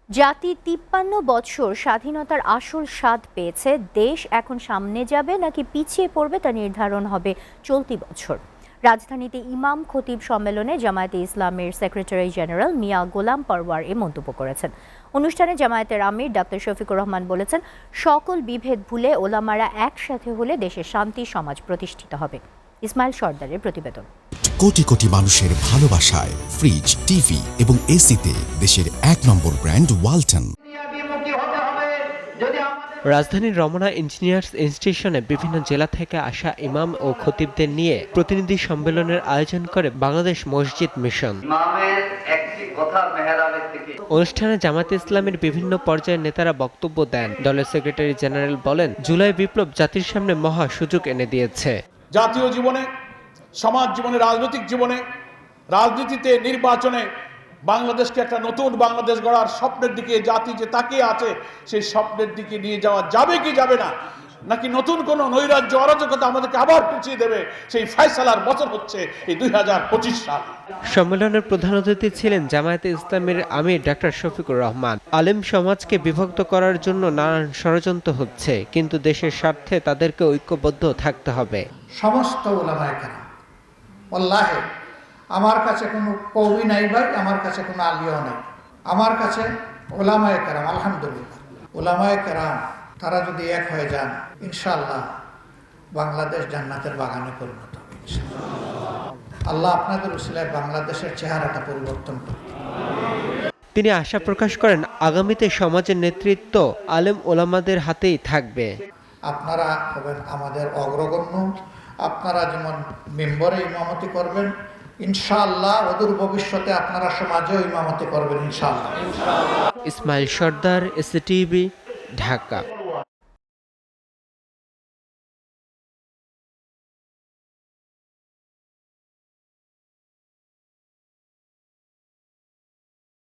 জাতি ৫৩ বছর স্বাধীনতার আসল স্বাদ পেয়েছে। দেশ এখন সামনে যাবে নাকি পিছিয়ে পড়বে তা নির্ধারণ হবে চলতি বছর। রাজধানীতে ইমাম খতিব সম্মেলনে জামায়াতে ইসলামের সেক্রেটারি জেনারেল মিয়া গোলাম পরওয়ার এ মন্তব্য করেছেন। অনুষ্ঠানে জামায়াতের আমির ডাক্তার শফিকুর রহমান বলেছেন, সকল বিভেদ ভুলে ওলামারা একসাথে হলে দেশে শান্তি সমাজ প্রতিষ্ঠিত হবে। ইসমাইল সর্দারের প্রতিবেদন। কোটি কোটি মানুষের ভালোবাসায় ফ্রিজ, টিভি এবং এসিতে দেশের ১ নম্বর ব্র্যান্ড ওয়ালটন। রাজধানীর রমনা ইঞ্জিনিয়ার্স ইনস্টিটিউশনে বিভিন্ন জেলা থেকে আসা ইমাম ও খতিবদের নিয়ে প্রতিনিধি সম্মেলনের আয়োজন করে বাংলাদেশ মসজিদ মিশন। অনুষ্ঠানে জামায়াতে ইসলামের বিভিন্ন পর্যায়ের নেতারা বক্তব্য দেন। দলের সেক্রেটারি জেনারেল বলেন, জুলাই বিপ্লব জাতির সামনে মহা সুযোগ এনে দিয়েছে। জাতীয় জীবনে, সমাজ জীবনে, রাজনৈতিক জীবনে, রাজনীতিতে, নির্বাচনে বাংলাদেশকে একটা নতুন বাংলাদেশ গড়ার স্বপ্নের দিকে জাতি যে তাকিয়ে আছে, সেই স্বপ্নের দিকে নিয়ে যাওয়া যাবে কি যাবে না, নাকি নতুন কোন নৈরাজ্য অরাজকতা আমাদেরকে আবার পিছিয়ে দেবে, সেই ফয়সালার বছর হচ্ছে এই ২০২৫ সাল। সম্মেলনের প্রধান অতিথি ছিলেন জামায়াতে ইসলামের আমির ডাক্তার শফিকুর রহমান। আলেম সমাজকে বিভক্ত করার জন্য নানান ষড়যন্ত্র হচ্ছে, কিন্তু দেশের স্বার্থে তাদেরকে ঐক্যবদ্ধ থাকতে হবে। সমস্ত ওলামায়ে কেরাম, ওয়াল্লাহি আমার কাছে কোনো কওমি নাই ভাই, আমার কাছে কোনো আলিয়াও নাই, আমার কাছে ওলামায়ে কেরাম, আলহামদুলিল্লাহ ওলামায়ে কেরাম তারা যদি এক হয়ে যান, ইনশাআল্লাহ বাংলাদেশ জান্নাতের বাগানে পরিণত হবে ইনশাআল্লাহ। আল্লাহ আপনাদের উসিলায় বাংলাদেশের চেহারাটা পরিবর্তন করবে। তিনি আশা প্রকাশ করেন, আগামীতে সমাজের নেতৃত্ব আলেম ওলামাদের হাতেই থাকবে। আপনারা হবেন আমাদের অগ্রগণ্য, আপনারা যেমন মেম্বরে ইমামতি করবেন, ইনশাআল্লাহ অদূর ভবিষ্যতে আপনারা সমাজেও ইমামতি করবেন ইনশাআল্লাহ। ইসমাইল সর্দার, এসটিভি, ঢাকা।